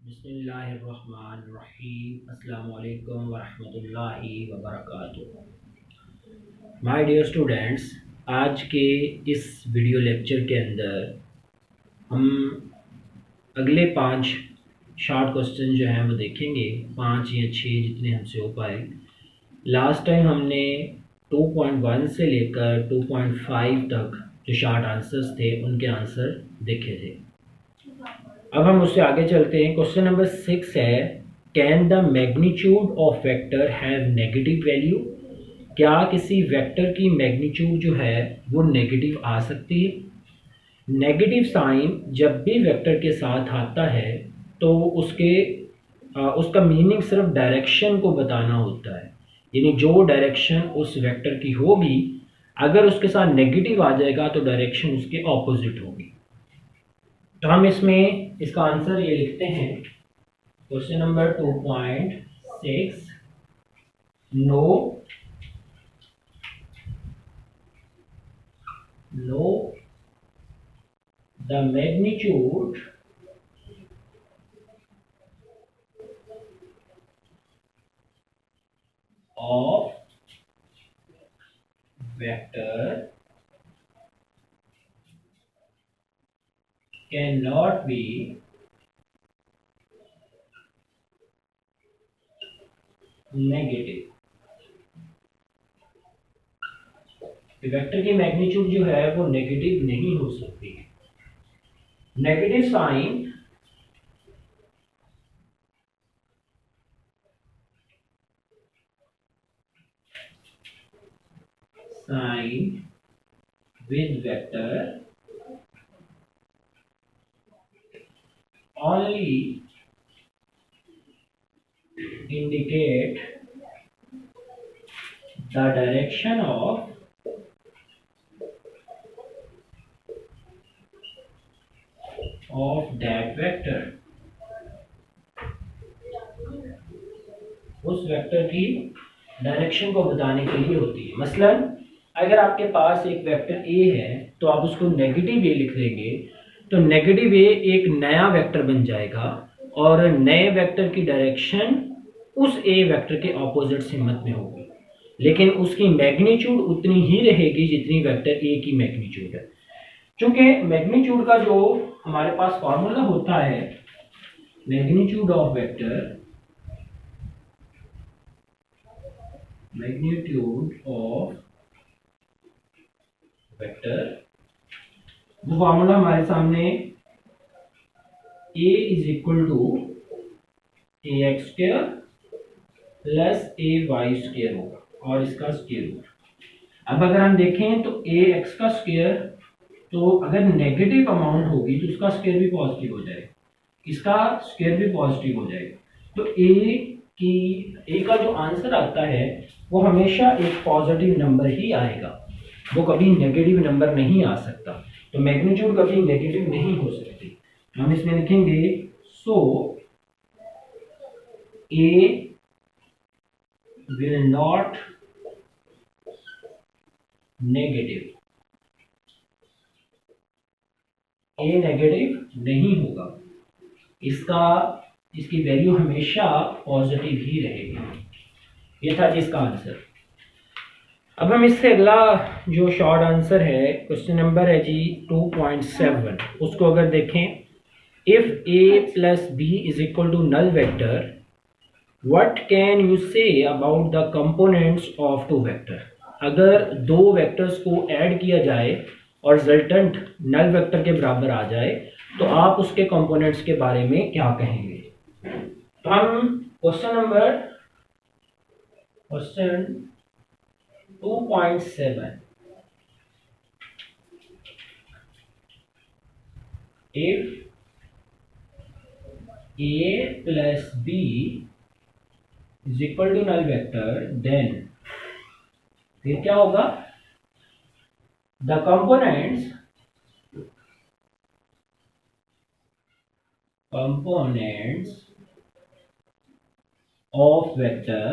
बिस्मिल्लाहिर्रहमानिर्रहीम अस्सलामु अलैकुम वरहमतुल्लाहि वबरकातुहू। माय डियर स्टूडेंट्स, आज के इस वीडियो लेक्चर के अंदर हम अगले 5 शॉर्ट क्वेश्चन जो हैं वो देखेंगे, 5 या 6 जितने हमसे हो पाए। लास्ट टाइम हमने 2.1 से लेकर 2.5 तक जो शॉर्ट आंसर्स थे उनके आंसर देखे थे। अब हम उससे आगे चलते हैं। क्वेश्चन नंबर 6 है, can the magnitude of vector have negative value? क्या किसी वेक्टर की मैग्नीट्यूड जो है वो नेगेटिव आ सकती है? नेगेटिव साइन जब भी वेक्टर के साथ आता है तो उसका मीनिंग सिर्फ डायरेक्शन को बताना होता है, यानी जो डायरेक्शन उस वेक्टर की होगी अगर उसके साथ नेगेटिव आ जाएगा तो डायरेक्शन उसके ऑपोजिट होगी। तो हम इसमें इसका आंसर ये लिखते हैं, question number 2.6, no the magnitude of vector cannot be negative. Vector की मैग्नीट्यूड जो है वो नेगेटिव नहीं हो सकती है। Negative sign with vector only indicate the direction of that vector। उस वेक्टर की डायरेक्शन को बताने के लिए होती है। मसलन अगर आपके पास एक वेक्टर ए है तो आप उसको नेगेटिव ए लिख देंगे तो नेगेटिव ए एक नया वेक्टर बन जाएगा और नए वेक्टर की डायरेक्शन उस ए वेक्टर के ऑपोजिट सिमत में होगी, लेकिन उसकी मैग्नीट्यूड उतनी ही रहेगी जितनी वेक्टर ए की मैग्नीट्यूड है। क्योंकि मैग्नीट्यूड का जो हमारे पास फॉर्मूला होता है, मैग्नीट्यूड ऑफ वेक्टर, वो फॉर्मूला हमारे सामने a is equal to A X square plus A Y square होगा और इसका स्क्वायर रूट। अब अगर हम देखें तो ए एक्स का स्क्वायर, तो अगर नेगेटिव अमाउंट होगी तो उसका स्क्वायर भी पॉजिटिव हो जाएगा, इसका स्क्वायर भी पॉजिटिव हो जाएगा। तो ए का जो आंसर आता है वो हमेशा एक पॉजिटिव नंबर ही आएगा, वो कभी नेगेटिव नंबर नहीं आ सकता। तो मैग्नीट्यूड कभी नेगेटिव नहीं हो सकती। हम इसमें लिखेंगे so A will not negative, A negative नहीं होगा, इसकी वैल्यू हमेशा पॉजिटिव ही रहेगी। ये था जिसका आंसर। अब हम इससे अगला जो शॉर्ट आंसर है, क्वेश्चन नंबर है जी 2.7, उसको अगर देखें, if A plus B is equal to null vector what can you say about the components of two vectors? अगर दो वेक्टर्स को ऐड किया जाए और रिजल्टेंट नल वेक्टर के बराबर आ जाए तो आप उसके कंपोनेंट्स के बारे में क्या कहेंगे? तो हम question 2.7, if a plus b is equal to null vector then फिर क्या होगा? the components of vector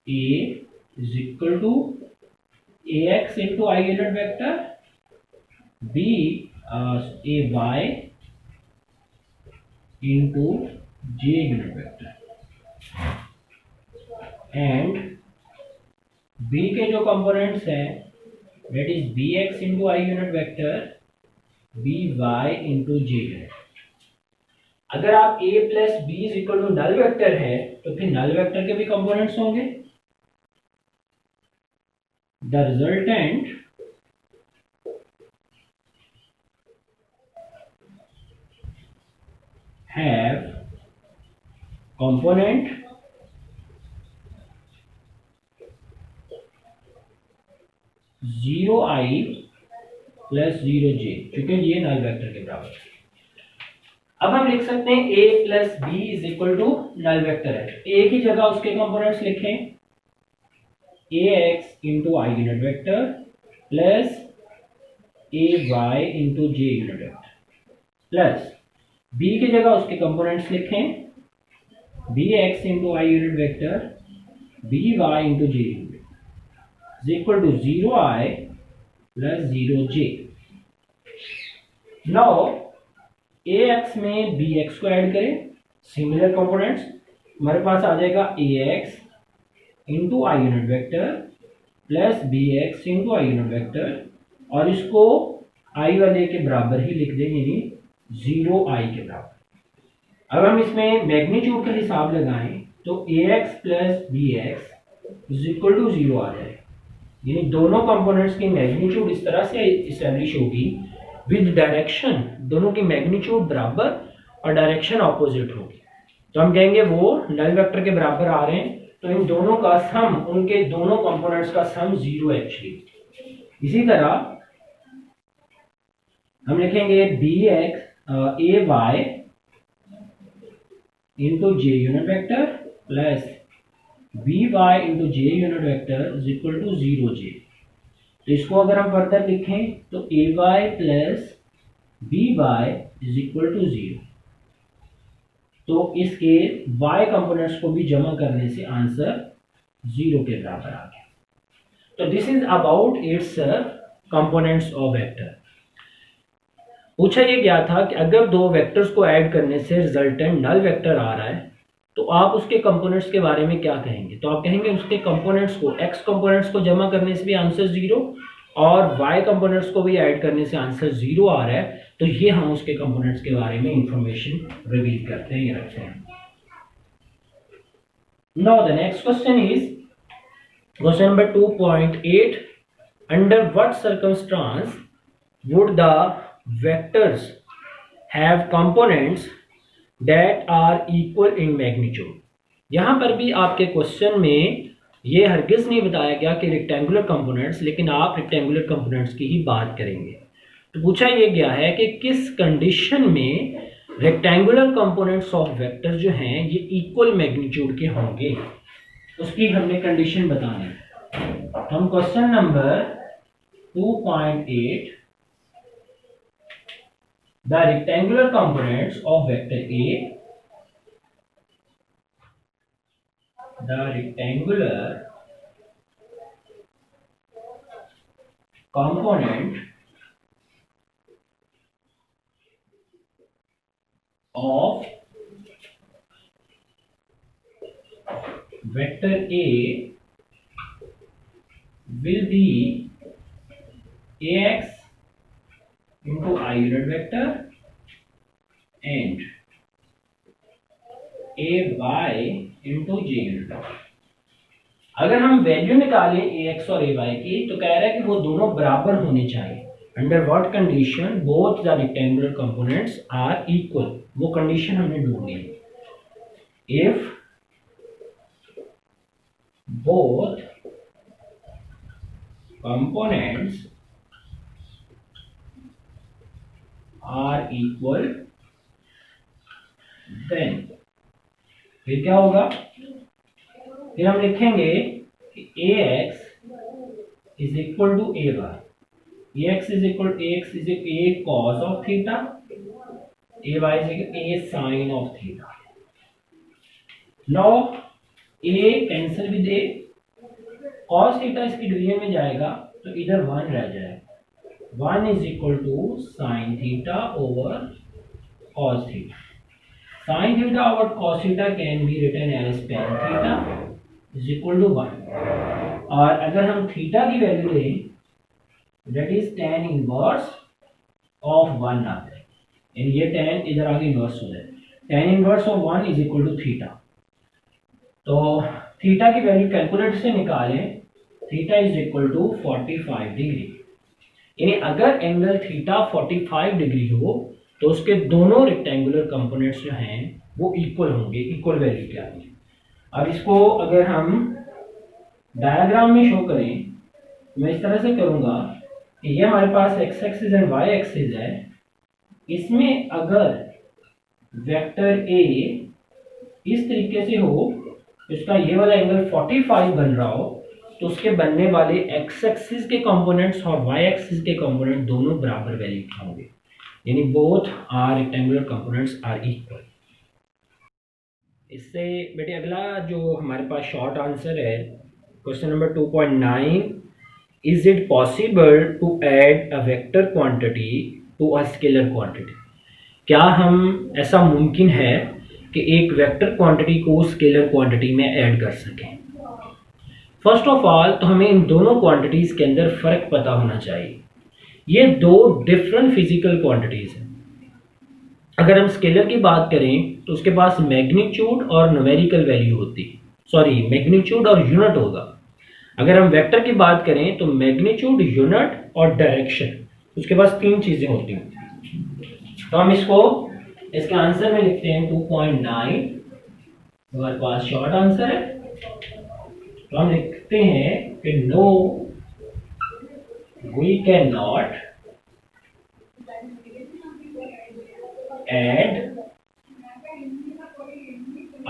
a is equal to ax into I unit vector, b A Y into J unit vector and B के जो components हैं that is bx into I unit vector by into j unit. अगर आप a plus B is equal to null vector है तो फिर null vector के भी कंपोनेंट्स होंगे। The resultant have component zero I plus zero J, क्योंकि ये नल वेक्टर के बराबर है। अब हम लिख सकते हैं a plus B is equal to null vector है, a की जगह उसके कंपोनेंट्स लिखें ax into I unit vector plus ay into J unit vector plus b की जगह उसके कंपोनेंट्स लिखें bx into I unit vector by into J unit is equal to 0i plus 0j। now ax में bx को add करें, similar components, हमारे पास आ जाएगा ax into I unit vector plus bx into I unit vector, और इसको i वाले के बराबर ही लिख देंगे, यानी 0i के बराबर। अब हम इसमें मैग्नीट्यूड का हिसाब लगाएं तो ax plus bx is equal to 0 आ जाएगा, यानी दोनों कंपोनेंट्स की मैग्नीट्यूड इस तरह से इस्टेब्लिश होगी विद डायरेक्शन, दोनों की मैग्नीट्यूड बराबर और डायरेक्शन ऑपोजिट होगी, तो हम कहेंगे वो नल वेक्टर के बराबर आ रहे हैं, तो इन दोनों का सम, उनके दोनों कंपोनेंट्स का सम 0 एक्चुअली। इसी तरह हम लिखेंगे bx A Y into J unit vector plus by into J unit vector is equal to 0j। तो इसको अगर हम फर्दर लिखें तो ay plus by is equal to 0, तो इसके y कंपोनेंट्स को भी जमा करने से आंसर 0 के बराबर आ गया। तो this is about it's components of vector. पूछा ये गया था कि अगर दो वेक्टर्स को ऐड करने से रिजल्टेंट नल वेक्टर आ रहा है तो आप उसके कंपोनेंट्स के बारे में क्या कहेंगे, तो आप कहेंगे उसके कंपोनेंट्स को, x कंपोनेंट्स को जमा करने से भी आंसर 0 और y कंपोनेंट्स को भी ऐड करने से आंसर 0 आ रहा है, तो ये हम उसके कंपोनेंट्स के बारे में इंफॉर्मेशन रिवील करते हैं, ये रखते हैं। Now the next question is question number 2.8, under what circumstance would the vectors have components that are equal in magnitude। यहाँ पर भी आपके क्वेश्चन में ये हरगिज नहीं बताया गया कि रेक्टेंगुलर कंपोनेंट्स, लेकिन आप रेक्टेंगुलर कंपोनेंट्स की ही बात करेंगे। तो पूछा ये गया है कि किस कंडीशन में रेक्टेंगुलर कंपोनेंट्स ऑफ वेक्टर जो हैं ये इक्वल मैग्नीट्यूड के होंगे, उसकी हमने कंडीशन बतानी है। हम question number 2.8, the rectangular components of vector A, the rectangular component of vector A will be ax into I unit vector and ay into j unit vector। अगर हम वैल्यू निकालें ax और ay की तो कह रहा है कि वो दोनों बराबर होने चाहिए। Under what condition both the rectangular components are equal, वो कंडीशन हमने ढूंढनी है। If both components are equal, then फिर क्या होगा, फिर हम लिखेंगे ax is equal to ay, ax is equal to ax is equal a cos of theta, ay is equal a sin of theta। now a cancel with a, cos theta इसकी division में जाएगा तो इधर 1 रह जाएगा, 1 is equal to sine theta over cos theta. Sine theta over cos theta can be written as tan theta is equal to 1। और अगर हम थीटा की वैल्यू लें that is tan inverse of 1 आता है, यानी ये टेन इधर आगे इनवर्स हो जाए, tan inverse of 1 is equal to theta. तो थीटा की वैल्यू कैलकुलेटर से निकालें, theta is equal to 45 degree. यानी अगर एंगल थीटा 45 डिग्री हो तो उसके दोनों रेक्टेंगुलर कंपोनेंट्स जो हैं वो इक्वल होंगे, इक्वल वैल्यू के आएंगे। अब इसको अगर हम डायग्राम में शो करें, मैं इस तरह से करूंगा कि ये हमारे पास X axis and Y axis है। इसमें अगर वेक्टर ए इस तरीके से हो, इसका ये वाला एंगल 45 बन रहा हो, तो उसके बनने वाले एक्स एक्सिस के कंपोनेंट्स और वाई एक्सिस के कंपोनेंट दोनों बराबर वैल्यू के होंगे, यानी both are rectangular components are equal. इससे बेटे अगला जो हमारे पास शॉर्ट आंसर है question number 2.9, is it possible to add a vector quantity to a scalar quantity. क्या हम ऐसा मुमकिन है कि एक वेक्टर क्वांटिटी को स्केलर क्वांटिटी में ऐड कर सकें। फर्स्ट ऑफ ऑल तो हमें इन दोनों क्वांटिटीज के अंदर फर्क पता होना चाहिए। ये दो डिफरेंट फिजिकल क्वांटिटीज हैं। अगर हम स्केलर की बात करें तो उसके पास मैग्नीट्यूड और न्यूमेरिकल वैल्यू होती है, सॉरी मैग्नीट्यूड और यूनिट होगा। अगर हम वेक्टर की बात करें तो मैग्नीट्यूड, यूनिट और डायरेक्शन, उसके पास तीन चीजें होती हैं। तो हम इसको इसके आंसर में लिखते हैं 2.9, हमारे पास शॉर्ट आंसर है। तो हम लिखते हैं कि no we can not add a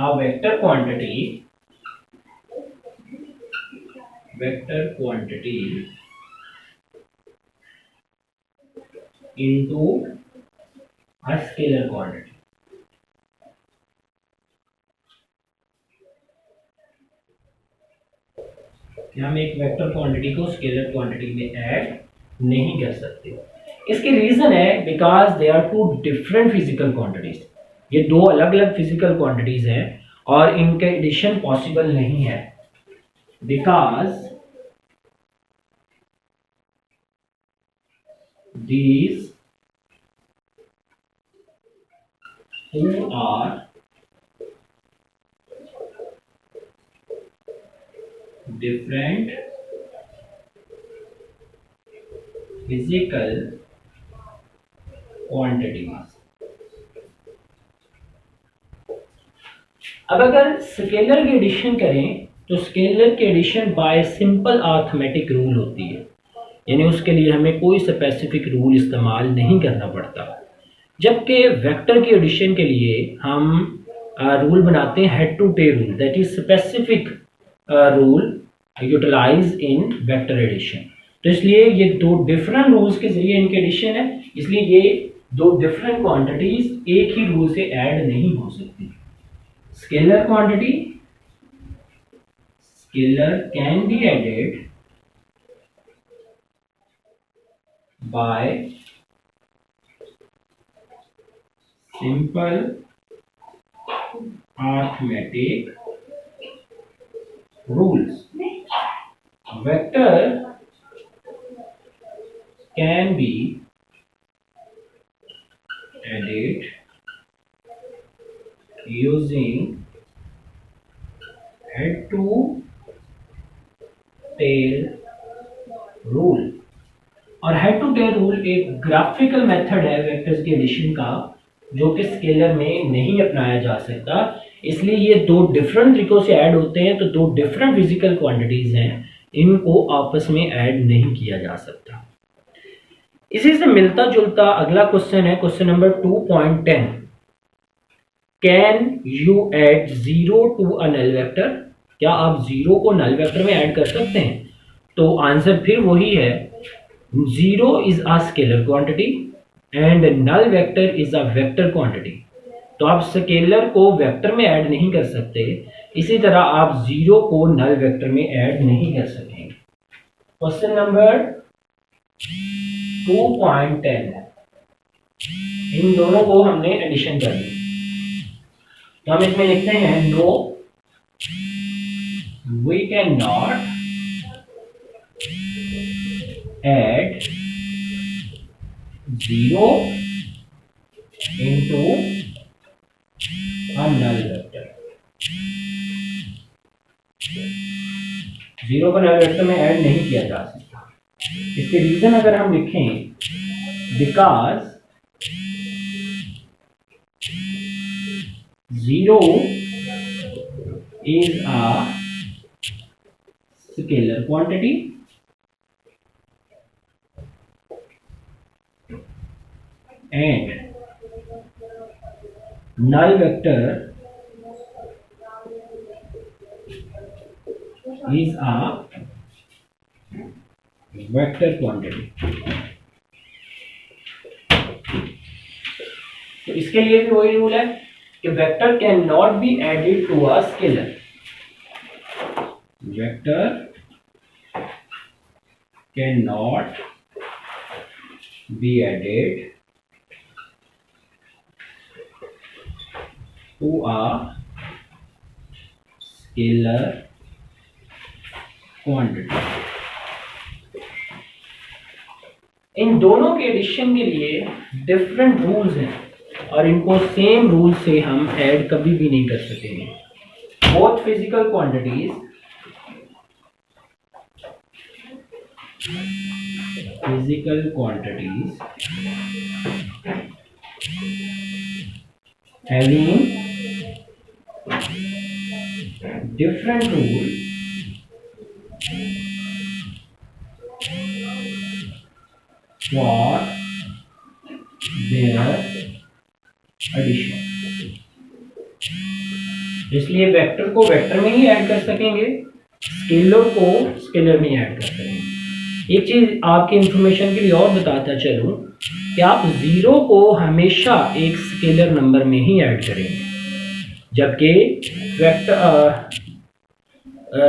vector quantity into a scalar quantity। हम एक वेक्टर क्वांटिटी को स्केलर क्वांटिटी में ऐड नहीं कर सकते। इसकी रीजन है because they are two different physical quantities. ये दो अलग अलग फिजिकल क्वांटिटीज हैं और इनके एडिशन पॉसिबल नहीं है, because these who are different physical quantities। अब अगर स्केलर की एडिशन करें तो स्केलर की addition by simple arithmetic rule होती है, यानी उसके लिए हमें कोई स्पेसिफिक रूल इस्तेमाल नहीं करना पड़ता। जबकि वेक्टर की एडिशन के लिए हम रूल बनाते हैं head to tail rule, that is specific rule utilise in vector addition. तो इसलिए ये दो डिफरेंट रूल्स के जरिए इनके एडिशन है, इसलिए ये दो डिफरेंट क्वांटिटीज एक ही रूल से ऐड नहीं हो सकती। Scalar quantity, scalar can be added by simple arithmetic rules। Vector can be added using head to tail rule। और हेड टू टेल रूल एक ग्राफिकल मेथड है वेक्टर्स के एडिशन का, जो कि स्केलर में नहीं अपनाया जा सकता। इसलिए ये दो डिफरेंट तरीकों से ऐड होते हैं, तो दो डिफरेंट फिजिकल क्वांटिटीज हैं, इनको आपस में ऐड नहीं किया जा सकता। इसी से मिलता जुलता अगला क्वेश्चन है question number 2.10, can you add zero to a null vector. क्या आप जीरो को नल वेक्टर में ऐड कर सकते हैं? तो आंसर फिर वही है, zero is a scalar quantity and null vector is a vector quantity. तो आप स्केलर को वेक्टर में ऐड नहीं कर सकते, इसी तरह आप जीरो को नल वेक्टर में ऐड नहीं कर सकेंगे। क्वेश्चन नंबर 2.10 है। इन दोनों को हमने एडिशन कर दी, तो हम इसमें लिखते हैं no we can not add 0 into a null vector। 0 को नल वेक्टर में ऐड नहीं किया जा सकता। इसके रीजन अगर हम लिखें, because 0 is a scalar quantity and null vector is a vector quantity। तो इसके लिए भी वही रूल है कि vector can not be added to a scalar. Vector can not be added to a scalar quantity. इन दोनों के एडिशन के लिए डिफरेंट रूल्स हैं और इनको सेम रूल से हम ऐड कभी भी नहीं कर सकेंगे। Both physical quantities having different rules for their addition। इसलिए वेक्टर को वेक्टर में ही ऐड कर सकेंगे, स्केलर को स्केलर में ऐड कर सकेंगे। एक चीज आपकी इंफॉर्मेशन के लिए और बताता चलूं कि आप 0 को हमेशा एक स्केलर नंबर में ही ऐड करेंगे, जबकि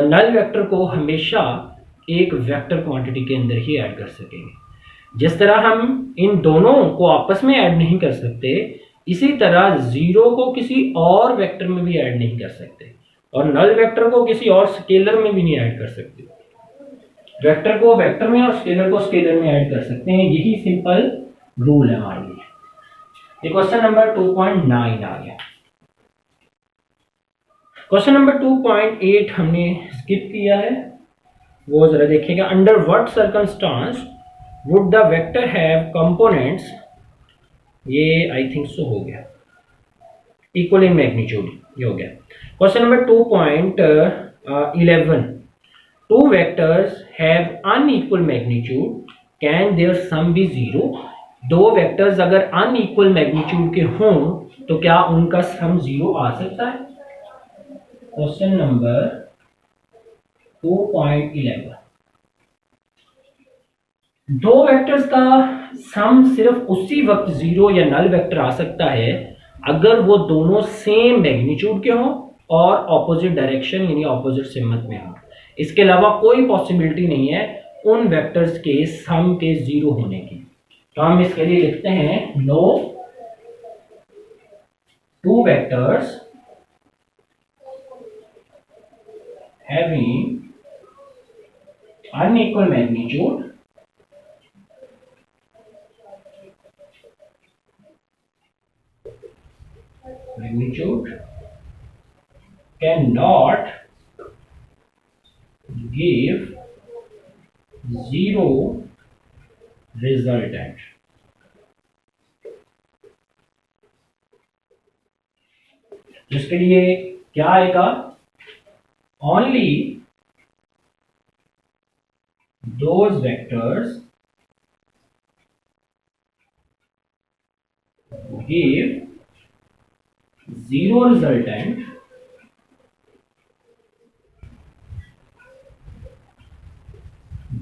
नल वेक्टर को हमेशा एक वेक्टर क्वांटिटी के अंदर ही ऐड कर सकेंगे। जिस तरह हम इन दोनों को आपस में ऐड नहीं कर सकते, इसी तरह 0 को किसी और वेक्टर में भी ऐड नहीं कर सकते और नल वेक्टर को किसी और स्केलर में भी नहीं ऐड कर सकते। वेक्टर को वेक्टर में और स्केलर को स्केलर में ऐड कर सकते हैं, यही सिंपल रूल है हमारे लिए। ये क्वेश्चन नंबर 2.9 आ गया। क्वेश्चन नंबर 2.8 हमने स्किप किया है, वो जरा देखिएगा। Under what circumstance would the vector have components, ये आई थिंक सो हो गया, इक्वल इन मैग्नीट्यूड, ये हो गया। Question number 2.11 two vectors have unequal magnitude can their sum be 0। दो वेक्टर्स अगर अनइक्वल मैग्नीट्यूड के हों तो क्या उनका सम 0 आ सकता है? क्वेश्चन नंबर 2.11 दो वेक्टर्स का सम सिर्फ उसी वक्त 0 या नल वेक्टर आ सकता है अगर वो दोनों सेम मैग्नीट्यूड के हों और ऑपोजिट डायरेक्शन यानी ऑपोजिट सिमत में हों। इसके अलावा कोई पॉसिबिलिटी नहीं है उन वेक्टर्स के सम के 0 होने की। तो हम इसके लिए लिखते हैं no two vectors having unequal magnitude cannot give 0 resultant। जिसके लिए क्या आएगा? Only those vectors give 0 resultant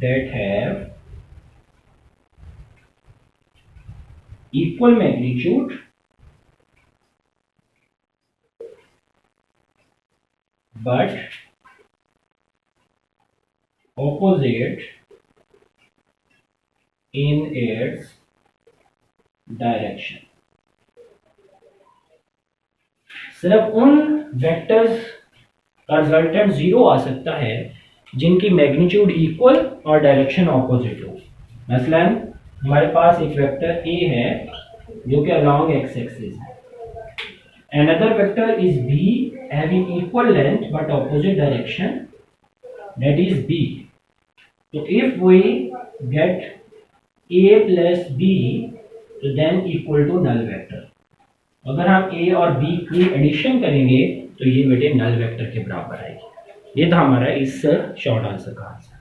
that have equal magnitude but opposite in its direction। सिर्फ उन वेक्टर्स का रिजल्टेंट जीरो आ सकता है जिनकी मैग्नीट्यूड इक्वल और डायरेक्शन ऑपोजिट हो। मसलन हमारे पास एक वेक्टर a है जो कि अलोंग x एक्सिस है। Another vector is b having equal length but opposite direction, that is b। So if we get a plus b तो then equal to null vector। अगर हम a और b की addition करेंगे तो ये बेटे नल वेक्टर के बराबर आएगी। ये था हमारा इस शॉर्ट आंसर का आंसर।